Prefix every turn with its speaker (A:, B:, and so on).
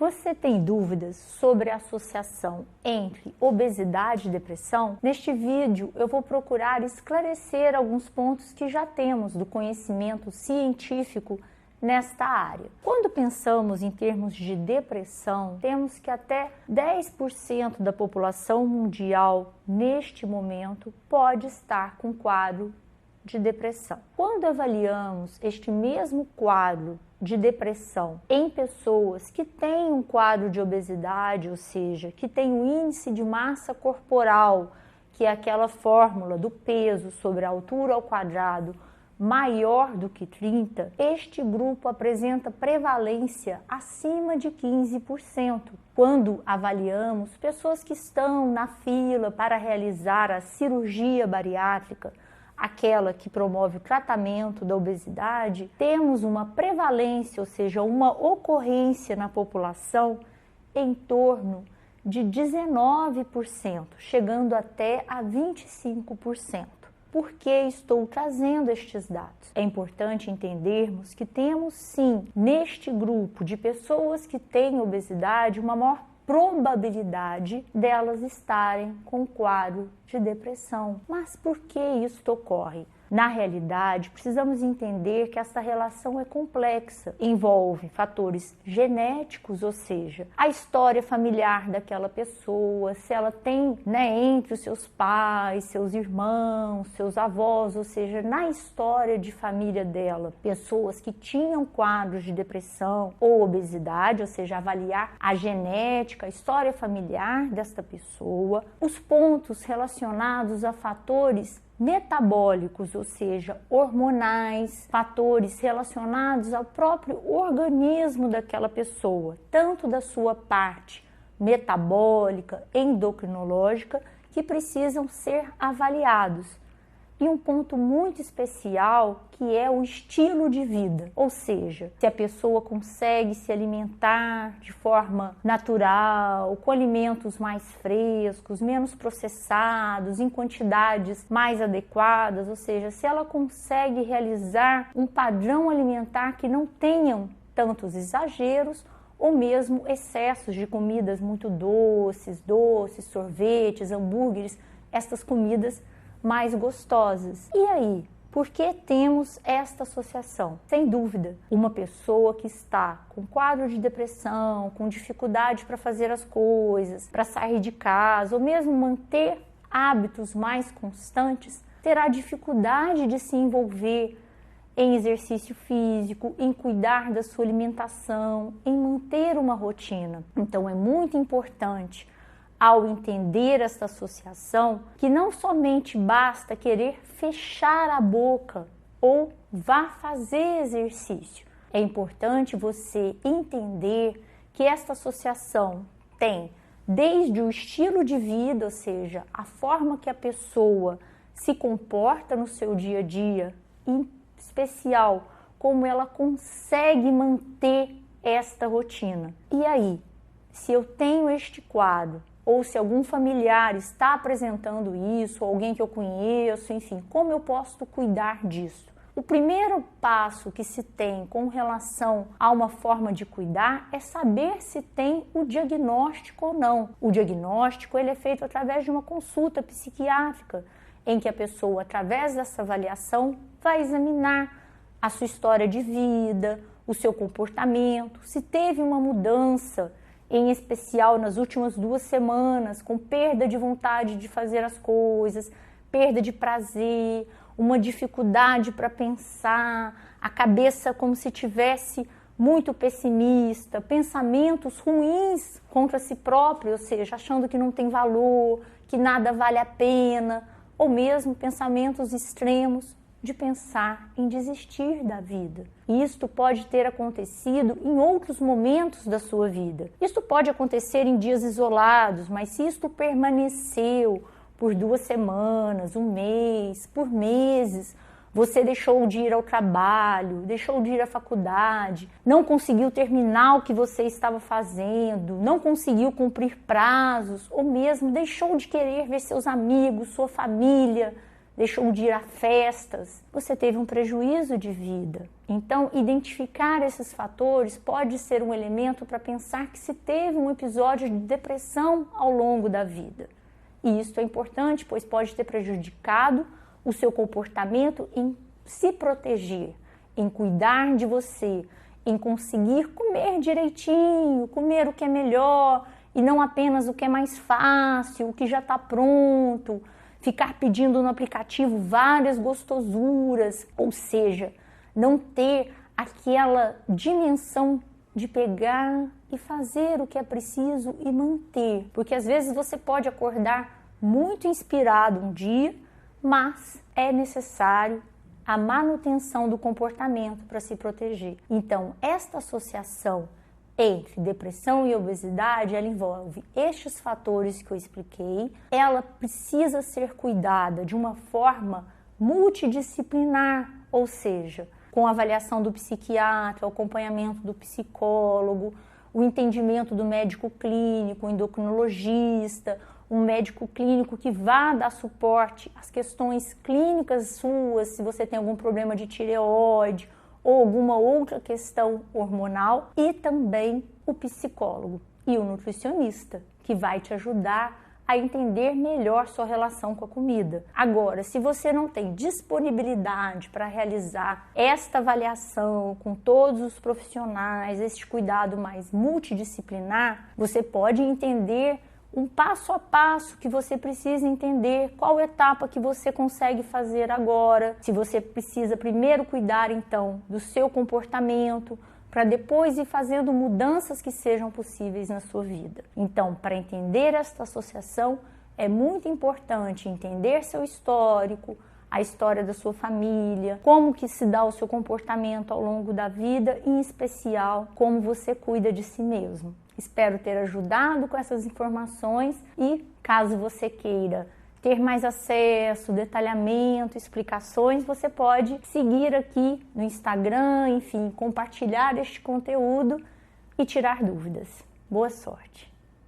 A: Você tem dúvidas sobre a associação entre obesidade e depressão? Neste vídeo eu vou procurar esclarecer alguns pontos que já temos do conhecimento científico nesta área. Quando pensamos em termos de depressão, temos que até 10% da população mundial neste momento pode estar com quadro de depressão. Quando avaliamos este mesmo quadro de depressão em pessoas que têm um quadro de obesidade, ou seja, que têm um índice de massa corporal, que é aquela fórmula do peso sobre a altura ao quadrado maior do que 30, este grupo apresenta prevalência acima de 15%. Quando avaliamos pessoas que estão na fila para realizar a cirurgia bariátrica, aquela que promove o tratamento da obesidade, temos uma prevalência, ou seja, uma ocorrência na população em torno de 19%, chegando até a 25%. Por que estou trazendo estes dados? É importante entendermos que temos sim, neste grupo de pessoas que têm obesidade, uma maior probabilidade delas estarem com quadro de depressão. Mas por que isso ocorre? Na realidade, precisamos entender que essa relação é complexa, envolve fatores genéticos, ou seja, a história familiar daquela pessoa, se ela tem, entre os seus pais, seus irmãos, seus avós, ou seja, na história de família dela, pessoas que tinham quadros de depressão ou obesidade, ou seja, avaliar a genética, a história familiar desta pessoa, os pontos relacionados a fatores metabólicos, ou seja, hormonais, fatores relacionados ao próprio organismo daquela pessoa, tanto da sua parte metabólica, endocrinológica, que precisam ser avaliados. E um ponto muito especial que é o estilo de vida, ou seja, se a pessoa consegue se alimentar de forma natural, com alimentos mais frescos, menos processados, em quantidades mais adequadas, ou seja, se ela consegue realizar um padrão alimentar que não tenham tantos exageros ou mesmo excessos de comidas muito doces, sorvetes, hambúrgueres, estas comidas mais gostosas. E aí, por que temos esta associação? Sem dúvida, uma pessoa que está com quadro de depressão, com dificuldade para fazer as coisas, para sair de casa, ou mesmo manter hábitos mais constantes, terá dificuldade de se envolver em exercício físico, em cuidar da sua alimentação, em manter uma rotina. Então é muito importante, ao entender essa associação, que não somente basta querer fechar a boca ou vá fazer exercício. É importante você entender que esta associação tem desde o estilo de vida, ou seja, a forma que a pessoa se comporta no seu dia a dia, em especial como ela consegue manter esta rotina. E aí, se eu tenho este quadro, ou se algum familiar está apresentando isso, alguém que eu conheço, enfim, como eu posso cuidar disso? O primeiro passo que se tem com relação a uma forma de cuidar é saber se tem o diagnóstico ou não. O diagnóstico ele é feito através de uma consulta psiquiátrica, em que a pessoa, através dessa avaliação, vai examinar a sua história de vida, o seu comportamento, se teve uma mudança, em especial nas últimas 2 semanas, com perda de vontade de fazer as coisas, perda de prazer, uma dificuldade para pensar, a cabeça como se tivesse muito pessimista, pensamentos ruins contra si próprio, ou seja, achando que não tem valor, que nada vale a pena, ou mesmo pensamentos extremos de pensar em desistir da vida. Isto pode ter acontecido em outros momentos da sua vida. Isto pode acontecer em dias isolados, mas se isto permaneceu por 2 semanas, 1 mês, por meses, você deixou de ir ao trabalho, deixou de ir à faculdade, não conseguiu terminar o que você estava fazendo, não conseguiu cumprir prazos, ou mesmo deixou de querer ver seus amigos, sua família, deixou de ir a festas, você teve um prejuízo de vida. Então, identificar esses fatores pode ser um elemento para pensar que se teve um episódio de depressão ao longo da vida. E isso é importante, pois pode ter prejudicado o seu comportamento em se proteger, em cuidar de você, em conseguir comer direitinho, comer o que é melhor e não apenas o que é mais fácil, o que já está pronto, ficar pedindo no aplicativo várias gostosuras, ou seja, não ter aquela dimensão de pegar e fazer o que é preciso e manter. Porque às vezes você pode acordar muito inspirado um dia, mas é necessário a manutenção do comportamento para se proteger. Então, esta associação entre depressão e obesidade, ela envolve estes fatores que eu expliquei. Ela precisa ser cuidada de uma forma multidisciplinar, ou seja, com a avaliação do psiquiatra, o acompanhamento do psicólogo, o entendimento do médico clínico, o endocrinologista, um médico clínico que vá dar suporte às questões clínicas suas, se você tem algum problema de tireoide ou alguma outra questão hormonal, e também o psicólogo e o nutricionista, que vai te ajudar a entender melhor sua relação com a comida. Agora, se você não tem disponibilidade para realizar esta avaliação com todos os profissionais, este cuidado mais multidisciplinar, você pode entender um passo a passo que você precisa entender, qual etapa que você consegue fazer agora, se você precisa primeiro cuidar então do seu comportamento, para depois ir fazendo mudanças que sejam possíveis na sua vida. Então, para entender esta associação, é muito importante entender seu histórico, a história da sua família, como que se dá o seu comportamento ao longo da vida e, em especial, como você cuida de si mesmo. Espero ter ajudado com essas informações e, caso você queira ter mais acesso, detalhamento, explicações, você pode seguir aqui no Instagram, enfim, compartilhar este conteúdo e tirar dúvidas. Boa sorte!